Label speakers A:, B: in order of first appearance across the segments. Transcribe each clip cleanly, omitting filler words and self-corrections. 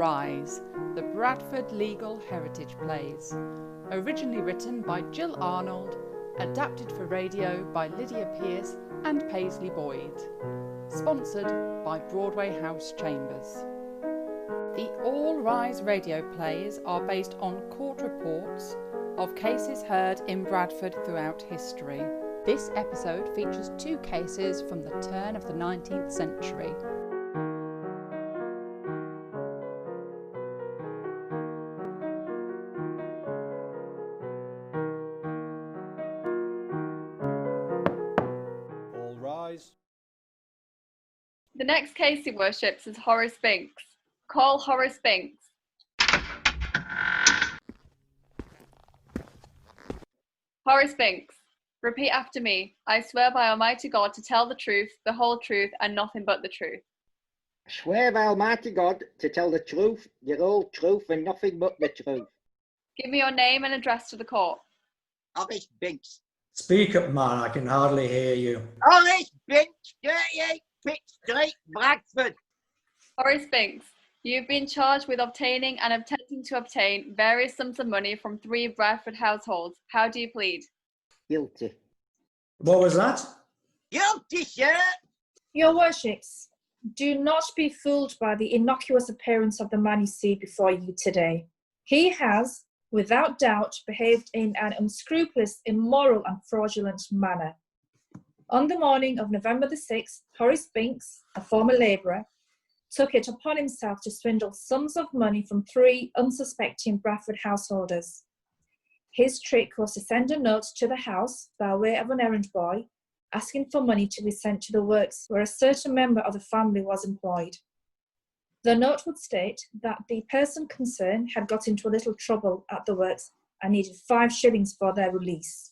A: Rise, the Bradford Legal Heritage Plays. Originally written by Jill Arnold, adapted for radio by Lydia Pearce and Paisley Boyd. Sponsored by Broadway House Chambers. The All Rise radio plays are based on court reports of cases heard in Bradford throughout history. This episode features 2 cases from the turn of the 19th century.
B: All rise.
C: The next case he worships is Horace Binks. Call Horace Binks. Horace Binks, repeat after me. I swear by Almighty God to tell the truth, the whole truth, and nothing but the truth.
D: I swear by Almighty God to tell the truth, the whole truth, and nothing but the truth.
C: Give me your name and address to the court.
D: Horace Binks.
E: Speak up, man, I can hardly hear you.
D: Horace Binks, 38 Pitt Street, Bradford.
C: Horace Binks, you've been charged with obtaining and attempting to obtain various sums of money from 3 Bradford households. How do you plead?
D: Guilty.
E: What was that?
D: Guilty, sir.
F: Your worships, do not be fooled by the innocuous appearance of the man you see before you today. He has, without doubt, behaved in an unscrupulous, immoral and fraudulent manner. On the morning of November the 6th, Horace Binks, a former labourer, took it upon himself to swindle sums of money from 3 unsuspecting Bradford householders. His trick was to send a note to the house by way of an errand boy, asking for money to be sent to the works where a certain member of the family was employed. The note would state that the person concerned had got into a little trouble at the works and needed 5 shillings for their release.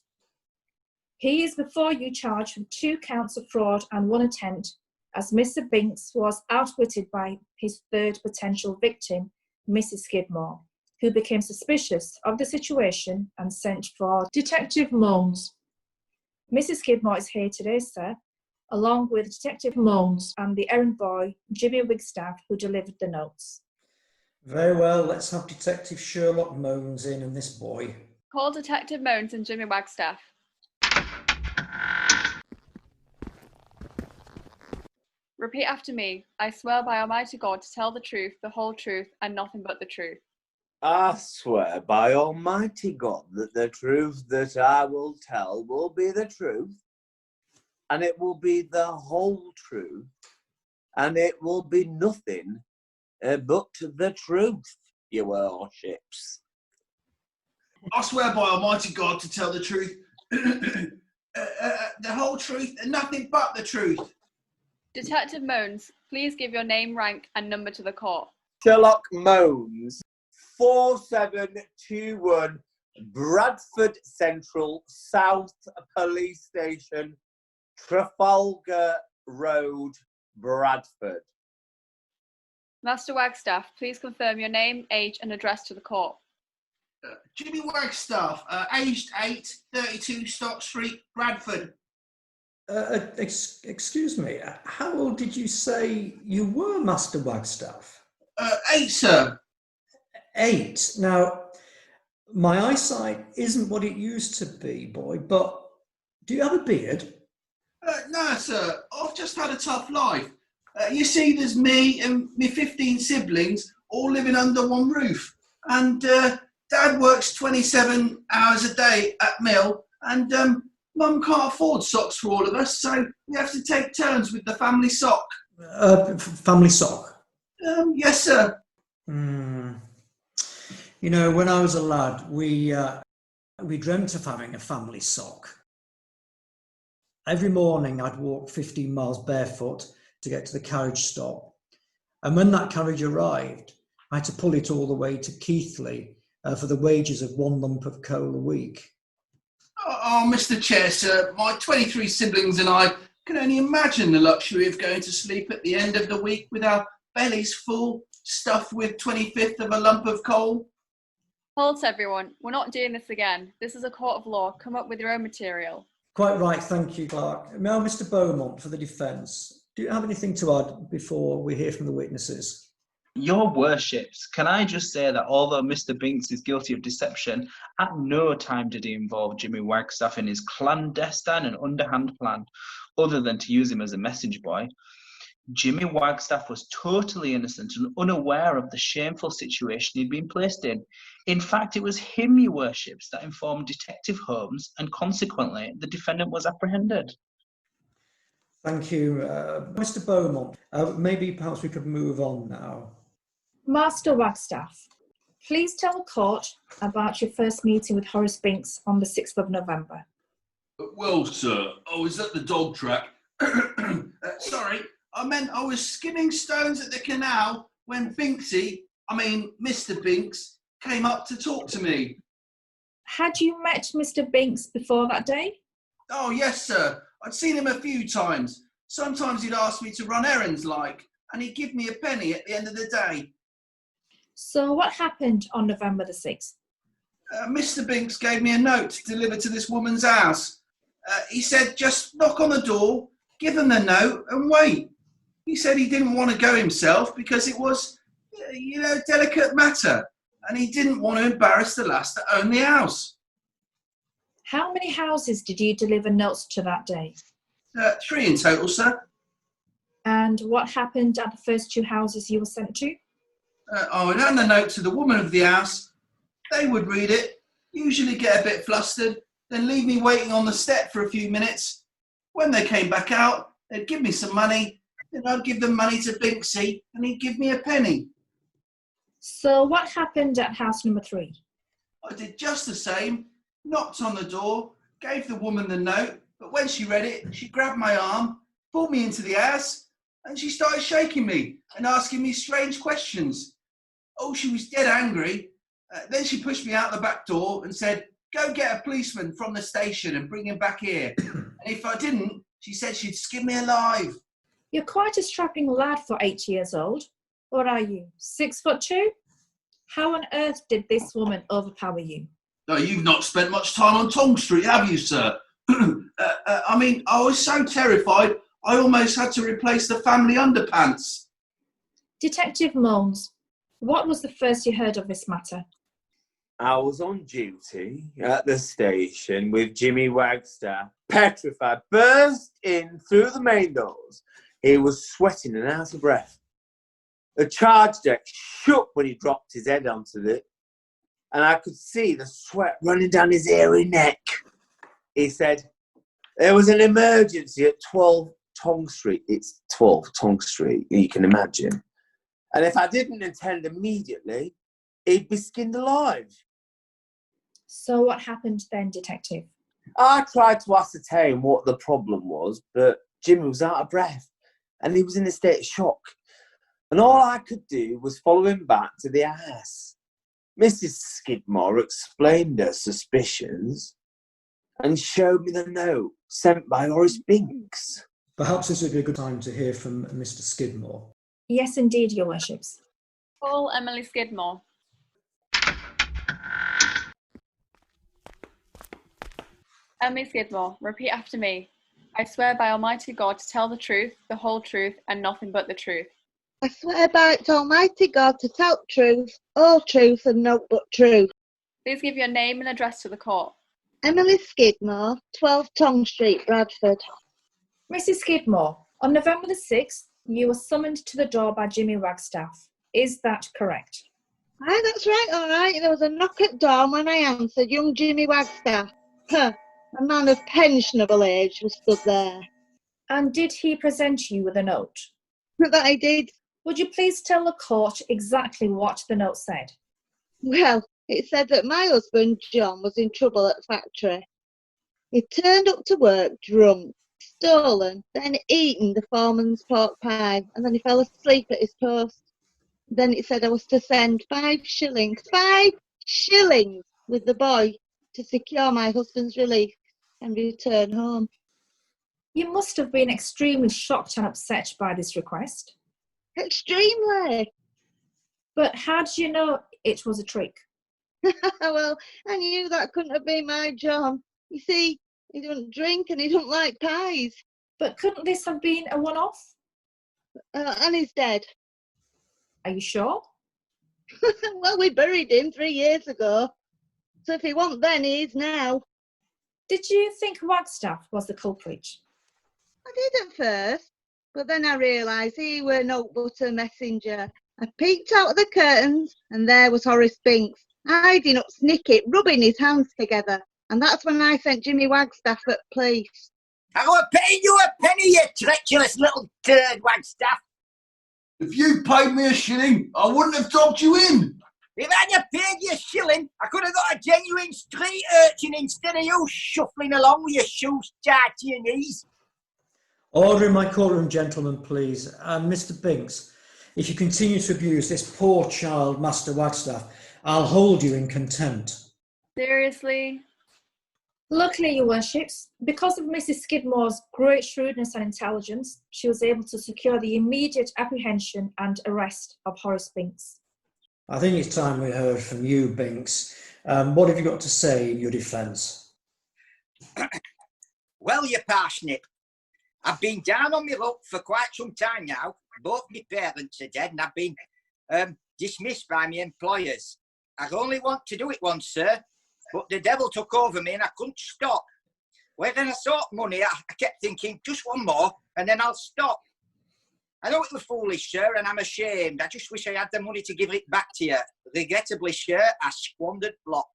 F: He is before you charged with 2 counts of fraud and 1 attempt, as Mr. Binks was outwitted by his 3rd potential victim, Mrs. Skidmore, who became suspicious of the situation and sent for Detective Moans. Mrs. Skidmore is here today, sir, along with Detective Moans and the errand boy, Jimmy Wigstaff, who delivered the notes.
E: Very well, let's have Detective Sherlock Moans in and this boy.
C: Call Detective Moans and Jimmy Wagstaff. Repeat after me. I swear by Almighty God to tell the truth, the whole truth, and nothing but the truth.
G: I swear by Almighty God that the truth that I will tell will be the truth, and it will be the whole truth, and it will be nothing but the truth, your worships.
H: I swear by Almighty God to tell the truth, the whole truth, and nothing but the truth.
C: Detective Moans, please give your name, rank, and number to the court.
G: Sherlock Moans, 4721 Bradford Central South Police Station, Trafalgar Road, Bradford.
C: Master Wagstaff, please confirm your name, age, and address to the court.
H: Jimmy Wagstaff, aged 8, 32 Stock Street, Bradford.
E: Excuse me, how old did you say you were, Master Wagstaff?
H: 8, sir.
E: 8. Now, my eyesight isn't what it used to be, boy, but do you have a beard?
H: No, sir. I've just had a tough life. You see, there's me and my 15 siblings all living under one roof. And Dad works 27 hours a day at mill, and Mum can't afford socks for all of us, so we have to take turns with the family sock.
E: Family sock?
H: Yes, sir.
E: You know, when I was a lad, we dreamt of having a family sock. Every morning I'd walk 15 miles barefoot to get to the carriage stop. And when that carriage arrived, I had to pull it all the way to Keighley for the wages of 1 lump of coal a week.
H: Oh, Mr. Chair, sir, my 23 siblings and I can only imagine the luxury of going to sleep at the end of the week with our bellies full, stuffed with 25th of a lump of coal.
C: Halt, everyone. We're not doing this again. This is a court of law. Come up with your own material.
E: Quite right, thank you, Clark. Now, Mr. Beaumont, for the defence, do you have anything to add before we hear from the witnesses?
B: Your worships, can I just say that although Mr. Binks is guilty of deception, at no time did he involve Jimmy Wagstaff in his clandestine and underhand plan, other than to use him as a message boy. Jimmy Wagstaff was totally innocent and unaware of the shameful situation he'd been placed in. In fact, it was him, your worships, that informed Detective Holmes, and consequently, the defendant was apprehended.
E: Thank you. Mr. Beaumont, maybe perhaps we could move on now.
F: Master Wagstaff, please tell the court about your first meeting with Horace Binks on the 6th of November.
H: Well, sir, I was at the dog track. Sorry, I meant I was skimming stones at the canal when Mr. Binks, came up to talk to me.
F: Had you met Mr. Binks before that day?
H: Oh, yes, sir. I'd seen him a few times. Sometimes he'd ask me to run errands and he'd give me a penny at the end of the day.
F: So what happened on November the 6th?
H: Mr. Binks gave me a note to deliver to this woman's house. He said, just knock on the door, give him the note and wait. He said he didn't want to go himself because it was, delicate matter, and he didn't want to embarrass the lass that owned the house.
F: How many houses did you deliver notes to that day?
H: 3 in total, sir.
F: And what happened at the first 2 houses you were sent to?
H: I'd hand the note to the woman of the house. They would read it, usually get a bit flustered, then leave me waiting on the step for a few minutes. When they came back out, they'd give me some money, then I'd give them money to Binksy, and he'd give me a penny.
F: So what happened at house number 3?
H: I did just the same, knocked on the door, gave the woman the note, but when she read it, she grabbed my arm, pulled me into the house, and she started shaking me and asking me strange questions. Oh, she was dead angry. Then she pushed me out the back door and said, go get a policeman from the station and bring him back here. And if I didn't, she said she'd skin me alive.
F: You're quite a strapping lad for 8 years old. What are you, 6'2"? How on earth did this woman overpower you?
H: No, you've not spent much time on Tong Street, have you, sir? I was so terrified, I almost had to replace the family underpants.
F: Detective Moans, what was the first you heard of this matter?
G: I was on duty at the station with Jimmy Wagstaff, petrified, burst in through the main doors. He was sweating and out of breath. The charge deck shook when he dropped his head onto it, and I could see the sweat running down his hairy neck. He said, there was an emergency at 12 Tong Street. It's 12 Tong Street, you can imagine. And if I didn't attend immediately, he'd be skinned alive.
F: So what happened then, Detective?
G: I tried to ascertain what the problem was, but Jimmy was out of breath and he was in a state of shock. And all I could do was follow him back to the house. Mrs. Skidmore explained her suspicions and showed me the note sent by Horace Binks.
E: Perhaps this would be a good time to hear from Mr. Skidmore.
F: Yes, indeed, your worships.
C: Call Emily Skidmore. Emily Skidmore, repeat after me. I swear by Almighty God to tell the truth, the whole truth, and nothing but the truth.
I: I swear by Almighty God to tell the truth, all truth, and no but truth.
C: Please give your name and address to the court.
I: Emily Skidmore, 12 Tong Street, Bradford.
F: Mrs. Skidmore, on November the 6th, you were summoned to the door by Jimmy Wagstaff. Is that correct?
I: Aye, that's right, all right. There was a knock at the door, and when I answered, young Jimmy Wagstaff, a man of pensionable age, was stood there.
F: And did he present you with a note?
I: That I did.
F: Would you please tell the court exactly what the note said?
I: Well, it said that my husband, John, was in trouble at the factory. He turned up to work drunk, stolen, then eaten the foreman's pork pie, and then he fell asleep at his post. Then it said I was to send 5 shillings with the boy to secure my husband's release and return home.
F: You must have been extremely shocked and upset by this request.
I: Extremely.
F: But how did you know it was a trick?
I: Well, I knew that couldn't have been my John. You see, he doesn't drink and he doesn't like pies.
F: But couldn't this have been a one-off?
I: And he's dead.
F: Are you sure?
I: Well, we buried him 3 years ago. So if he wasn't then, he is now.
F: Did you think Wagstaff was the culprit?
I: I did at first, but then I realised he were no but a messenger. I peeked out of the curtains, and there was Horace Binks, hiding up Snicket, rubbing his hands together. And that's when I sent Jimmy Wagstaff at police.
J: I won't pay you a penny, you treacherous little turd, Wagstaff.
H: If you paid me a shilling, I wouldn't have dobbed you in.
J: If I'd have paid you a shilling, I could have got a genuine street urchin instead of you shuffling along with your shoes tied to your knees.
E: Order in my courtroom, gentlemen, please. And Mr. Binks, if you continue to abuse this poor child, Master Wagstaff, I'll hold you in contempt.
C: Seriously?
F: Luckily, your worships, because of Mrs. Skidmore's great shrewdness and intelligence, she was able to secure the immediate apprehension and arrest of Horace Binks.
E: I think it's time we heard from you, Binks. What have you got to say in your defence?
J: Well, you parsnip, I've been down on my luck for quite some time now. Both my parents are dead and I've been dismissed by my employers. I only want to do it once, sir, but the devil took over me and I couldn't stop. When I sought money, I kept thinking, just one more and then I'll stop. I know it was foolish, sir, and I'm ashamed. I just wish I had the money to give it back to you. Regrettably, sir, I squandered blot.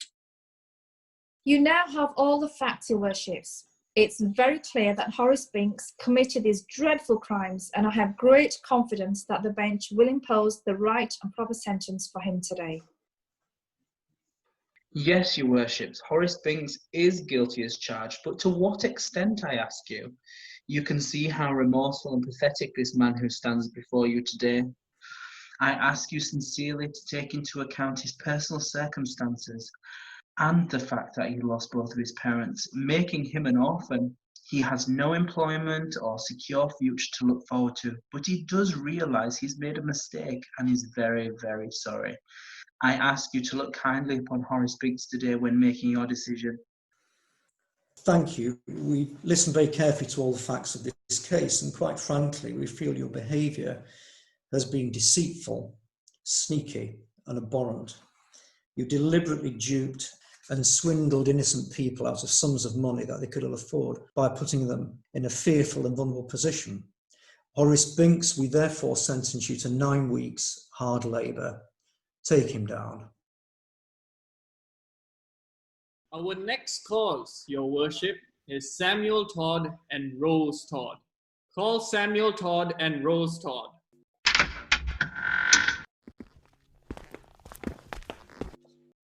F: You now have all the facts, your worships. It's very clear that Horace Binks committed these dreadful crimes, and I have great confidence that the bench will impose the right and proper sentence for him today.
B: Yes, your worships, Horace Binks is guilty as charged, but to what extent, I ask you? You can see how remorseful and pathetic this man who stands before you today. I ask you sincerely to take into account his personal circumstances and the fact that he lost both of his parents, making him an orphan. He has no employment or secure future to look forward to, but he does realise he's made a mistake and is very, very sorry. I ask you to look kindly upon Horace Binks today when making your decision.
E: Thank you. We listened very carefully to all the facts of this case, and quite frankly, we feel your behaviour has been deceitful, sneaky, and abhorrent. You deliberately duped and swindled innocent people out of sums of money that they could ill afford by putting them in a fearful and vulnerable position. Horace Binks, we therefore sentence you to 9 weeks hard labour. Take him down.
K: Our next cause, your worship, is Samuel Todd and Rose Todd. Call Samuel Todd and Rose Todd.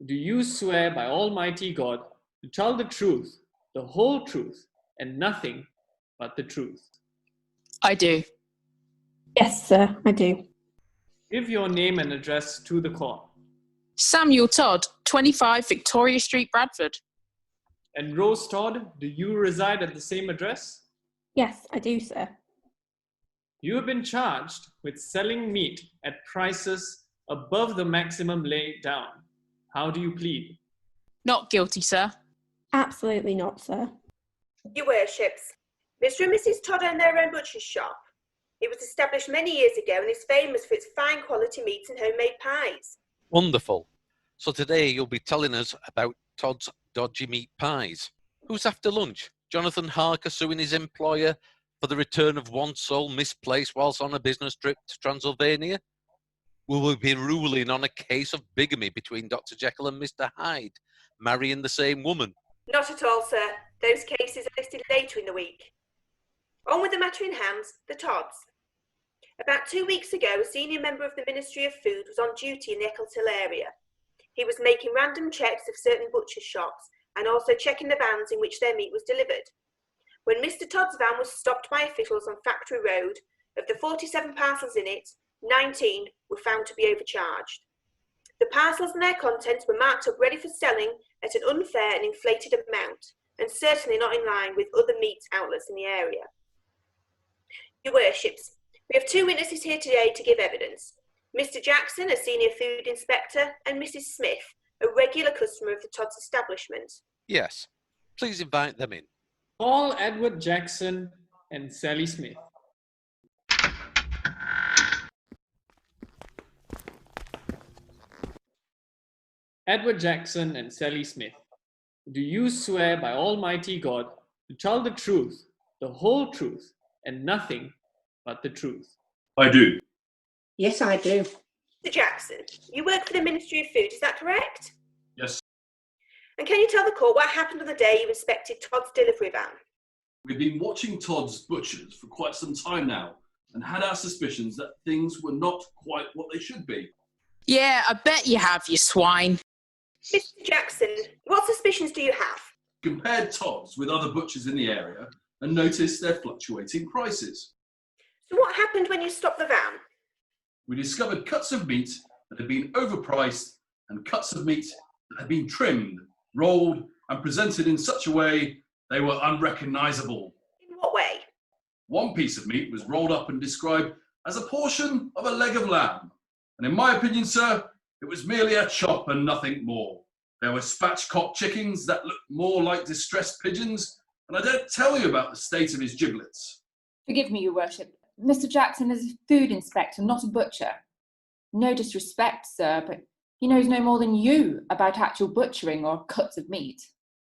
K: Do you swear by Almighty God to tell the truth, the whole truth, and nothing but the truth?
A: I do.
L: Yes, sir, I do.
K: Give your name and address to the court.
A: Samuel Todd, 25 Victoria Street, Bradford.
K: And Rose Todd, do you reside at the same address?
L: Yes, I do, sir.
K: You have been charged with selling meat at prices above the maximum laid down. How do you plead?
A: Not guilty, sir.
L: Absolutely not, sir.
M: Your worships, Mr. and Mrs. Todd own their own butcher's shop. It was established many years ago and is famous for its fine quality meats and homemade pies.
N: Wonderful. So today you'll be telling us about Todd's dodgy meat pies. Who's after lunch? Jonathan Harker suing his employer for the return of one soul misplaced whilst on a business trip to Transylvania? Will we be ruling on a case of bigamy between Dr. Jekyll and Mr. Hyde, marrying the same woman?
M: Not at all, sir. Those cases are listed later in the week. On with the matter in hand, the Todds. About 2 weeks ago, a senior member of the Ministry of Food was on duty in the Eccleshill area. He was making random checks of certain butcher shops and also checking the vans in which their meat was delivered. When Mr. Todd's van was stopped by officials on Factory Road, of the 47 parcels in it, 19 were found to be overcharged. The parcels and their contents were marked up ready for selling at an unfair and inflated amount, and certainly not in line with other meat outlets in the area. Your worships, we have 2 witnesses here today to give evidence. Mr. Jackson, a senior food inspector, and Mrs. Smith, a regular customer of the Todds establishment.
N: Yes. Please invite them in.
K: Call Edward Jackson and Sally Smith. Edward Jackson and Sally Smith, do you swear by Almighty God to tell the truth, the whole truth, and nothing but the truth?
O: I do.
P: Yes, I do.
M: Mr. Jackson, you work for the Ministry of Food, is that correct?
O: Yes.
M: And can you tell the court what happened on the day you inspected Todd's delivery van?
O: We've been watching Todd's butchers for quite some time now and had our suspicions that things were not quite what they should be.
Q: Yeah, I bet you have, you swine.
M: Mr. Jackson, what suspicions do you have?
O: Compared Todd's with other butchers in the area and noticed their fluctuating prices.
M: So what happened when you stopped the van?
O: We discovered cuts of meat that had been overpriced and cuts of meat that had been trimmed, rolled and presented in such a way they were unrecognisable.
M: In what way?
O: One piece of meat was rolled up and described as a portion of a leg of lamb. And in my opinion, sir, it was merely a chop and nothing more. There were spatchcock chickens that looked more like distressed pigeons, and I don't tell you about the state of his giblets.
R: Forgive me, Your Worship. Mr. Jackson is a food inspector, not a butcher. No disrespect, sir, but he knows no more than you about actual butchering or cuts of meat.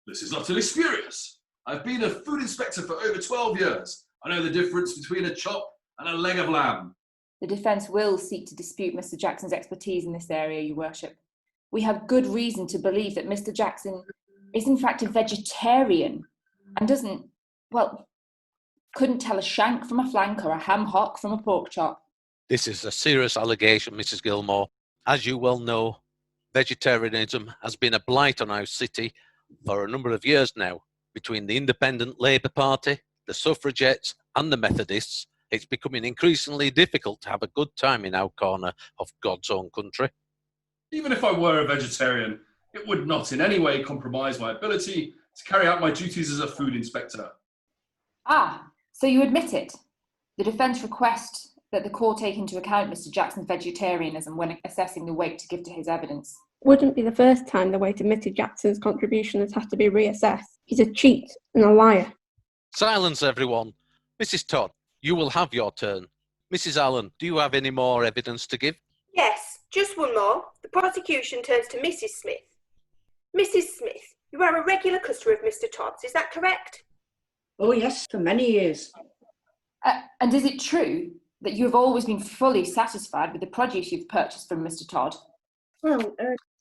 O: This is utterly spurious. I've been a food inspector for over 12 years. I know the difference between a chop and a leg of lamb.
R: The defence will seek to dispute Mr. Jackson's expertise in this area, Your Worship. We have good reason to believe that Mr. Jackson is in fact a vegetarian and couldn't tell a shank from a flank or a ham hock from a pork chop.
N: This is a serious allegation, Mrs. Gilmore. As you well know, vegetarianism has been a blight on our city for a number of years now. Between the Independent Labour Party, the suffragettes and the Methodists, it's becoming increasingly difficult to have a good time in our corner of God's own country.
O: Even if I were a vegetarian, it would not in any way compromise my ability to carry out my duties as a food inspector.
R: Ah, so you admit it. The defence requests that the court take into account Mr. Jackson's vegetarianism when assessing the weight to give to his evidence.
L: Wouldn't be the first time the weight of Mr. Jackson's contribution has had to be reassessed. He's a cheat and a liar.
N: Silence, everyone. Mrs. Todd, you will have your turn. Mrs. Allen, do you have any more evidence to give?
M: Yes, just one more. The prosecution turns to Mrs. Smith. Mrs. Smith, you are a regular customer of Mr. Todds, is that correct?
P: Oh yes, for many years.
R: And is it true that you have always been fully satisfied with the produce you've purchased from Mr. Todd?
P: Well,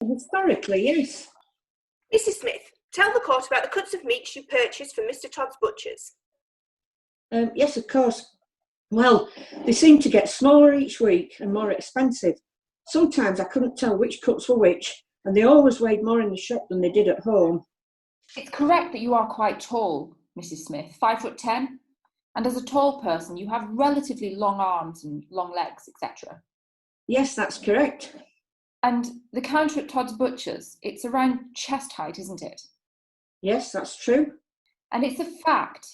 P: historically, yes.
M: Mrs. Smith, tell the court about the cuts of meat you purchased from Mr. Todd's butchers.
P: Yes, of course. Well, they seem to get smaller each week and more expensive. Sometimes I couldn't tell which cuts were which, and they always weighed more in the shop than they did at home.
R: It's correct that you are quite tall, Mrs. Smith, 5'10", and as a tall person you have relatively long arms and long legs, etc.
P: Yes, that's correct.
R: And the counter at Todd's Butchers, it's around chest height, isn't it?
P: Yes, that's true.
R: And it's a fact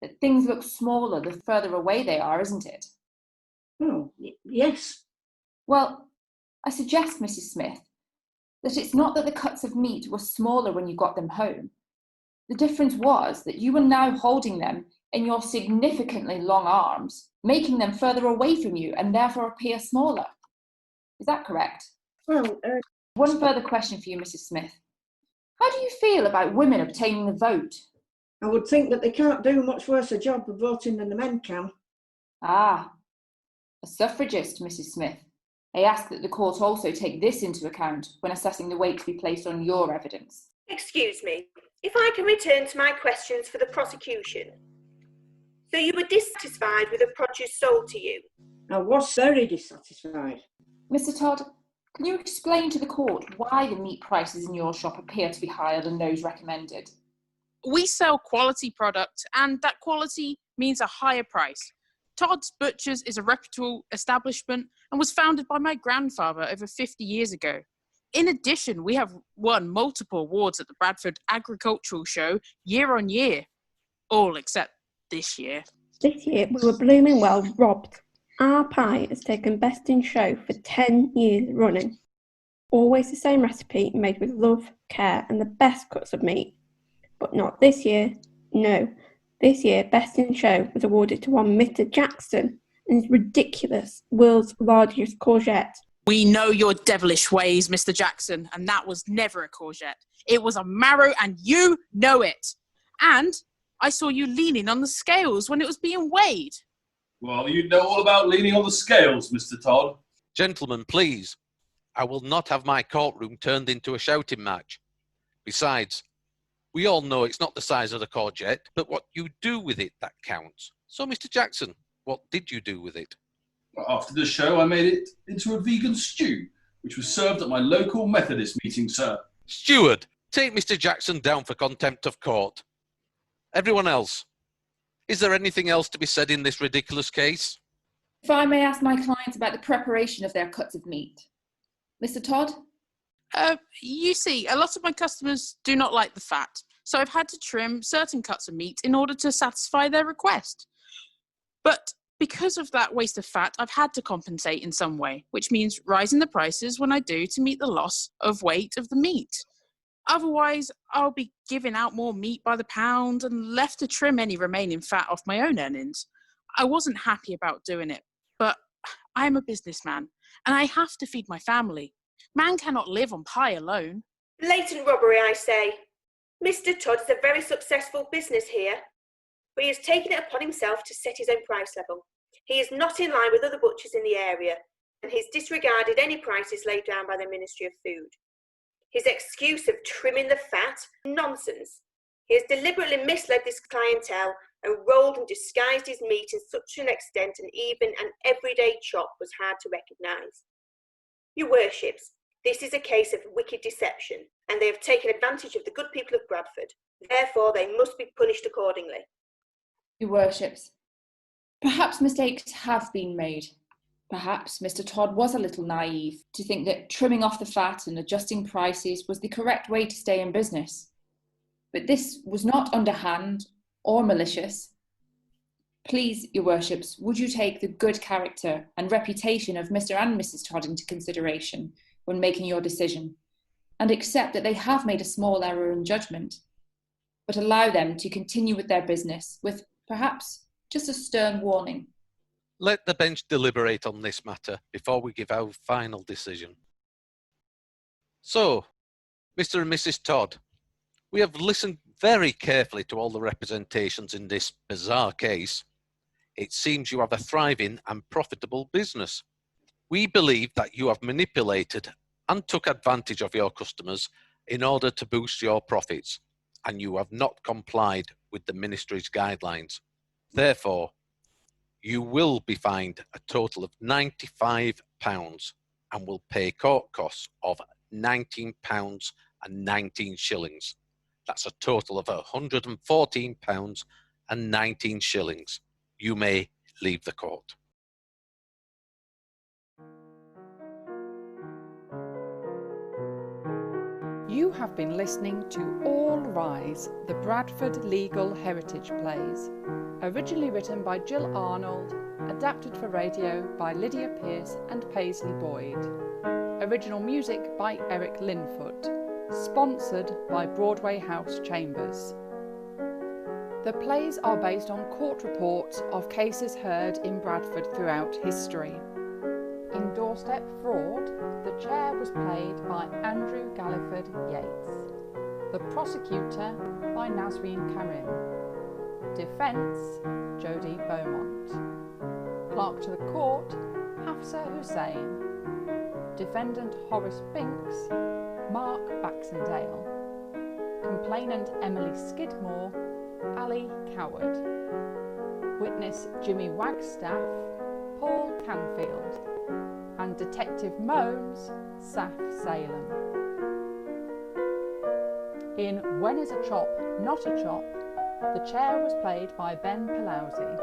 R: that things look smaller the further away they are, isn't it?
P: Oh, yes.
R: Well, I suggest, Mrs. Smith, that it's not that the cuts of meat were smaller when you got them home. The difference was that you were now holding them in your significantly long arms, making them further away from you and therefore appear smaller. Is that correct?
P: Well,
R: one further question for you, Mrs. Smith. How do you feel about women obtaining the vote?
P: I would think that they can't do much worse a job of voting than the men can.
R: Ah, a suffragist, Mrs. Smith. I ask that the court also take this into account when assessing the weight to be placed on your evidence.
M: Excuse me, if I can return to my questions for the prosecution. So you were dissatisfied with the produce sold to you?
P: I was very dissatisfied.
R: Mr. Todd, can you explain to the court why the meat prices in your shop appear to be higher than those recommended?
Q: We sell quality product, and that quality means a higher price. Todds Butchers is a reputable establishment and was founded by my grandfather over 50 years ago. In addition, we have won multiple awards at the Bradford Agricultural Show year on year, all except this year.
L: This year we were blooming well robbed. Our pie has taken best in show for 10 years running. Always the same recipe, made with love, care and the best cuts of meat. But not this year. No, this year best in show was awarded to one Mr. Jackson and his ridiculous world's largest courgette.
Q: We know your devilish ways, Mr. Jackson, and that was never a courgette. It was a marrow, and you know it. And I saw you leaning on the scales when it was being weighed.
O: Well, you know all about leaning on the scales, Mr. Todd.
N: Gentlemen, please. I will not have my courtroom turned into a shouting match. Besides, we all know it's not the size of the courgette, but what you do with it that counts. So, Mr. Jackson, what did you do with it?
O: After the show, I made it into a vegan stew, which was served at my local Methodist meeting, sir.
N: Steward, take Mr. Jackson down for contempt of court. Everyone else, is there anything else to be said in this ridiculous case?
R: If I may ask my clients about the preparation of their cuts of meat. Mr. Todd?
Q: You see, a lot of my customers do not like the fat, so I've had to trim certain cuts of meat in order to satisfy their request. But because of that waste of fat, I've had to compensate in some way, which means rising the prices when I do to meet the loss of weight of the meat. Otherwise, I'll be giving out more meat by the pound and left to trim any remaining fat off my own earnings. I wasn't happy about doing it, but I am a businessman, and I have to feed my family. Man cannot live on pie alone.
M: Blatant robbery, I say. Mr. Todd is a very successful business here, but he has taken it upon himself to set his own price level. He is not in line with other butchers in the area, and he's disregarded any prices laid down by the Ministry of Food. His excuse of trimming the fat? Nonsense. He has deliberately misled this clientele and rolled and disguised his meat in such an extent and even an everyday chop was hard to recognise. Your worships, this is a case of wicked deception, and they have taken advantage of the good people of Bradford. Therefore, they must be punished accordingly.
R: Your worships, perhaps mistakes have been made. Perhaps Mr. Todd was a little naive to think that trimming off the fat and adjusting prices was the correct way to stay in business. But this was not underhand or malicious. Please, your worships, would you take the good character and reputation of Mr. and Mrs. Todd into consideration when making your decision, and accept that they have made a small error in judgment, but allow them to continue with their business with perhaps just a stern warning?
N: Let the bench deliberate on this matter before we give our final decision. So, Mr. and Mrs. Todd, we have listened very carefully to all the representations in this bizarre case. It seems you have a thriving and profitable business. We believe that you have manipulated and took advantage of your customers in order to boost your profits, and you have not complied with the ministry's guidelines. Therefore, you will be fined a total of £95 and will pay court costs of £19 and 19 shillings. That's a total of £114 and 19 shillings. You may leave the court.
A: You have been listening to All Rise, the Bradford Legal Heritage Plays. Originally written by Jill Arnold, adapted for radio by Lydia Pearce and Paisley Boyd. Original music by Eric Linfoot. Sponsored by Broadway House Chambers. The plays are based on court reports of cases heard in Bradford throughout history. In Doorstep Fraud, the chair was played by Andrew Galliford Yates. The prosecutor by Nasreen Karim. Defence, Jodie Beaumont. Clerk to the court, Hafsa Hussain. Defendant Horace Binks, Mark Baxendale. Complainant Emily Skidmore, Ali Coward. Witness Jimmy Wagstaff, Paul Canfield. And Detective Momes, Saf Salem. In When is a Chop, Not a Chop, the chair was played by Ben Palauzi.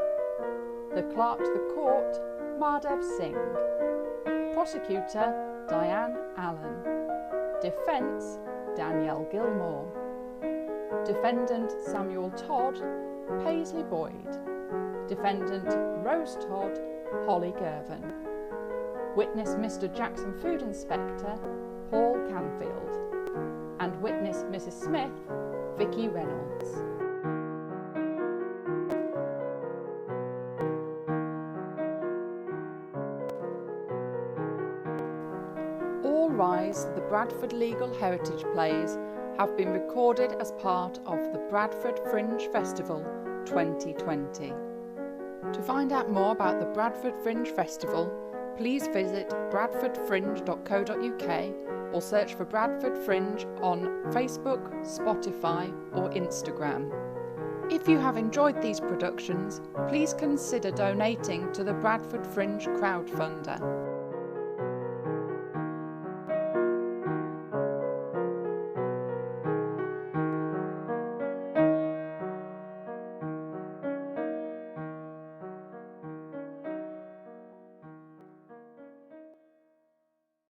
A: The clerk to the court, Madhav Singh. Prosecutor, Diane Allen. Defence, Danielle Gilmore. Defendant Samuel Todd, Paisley Boyd. Defendant Rose Todd, Holly Gervin. Witness Mr. Jackson Food Inspector, Paul Canfield. And witness Mrs. Smith, Vicky Reynolds. Rise, the Bradford Legal Heritage Plays have been recorded as part of the Bradford Fringe Festival 2020. To find out more about the Bradford Fringe Festival, please visit bradfordfringe.co.uk or search for Bradford Fringe on Facebook, Spotify or Instagram. If you have enjoyed these productions, please consider donating to the Bradford Fringe crowdfunder.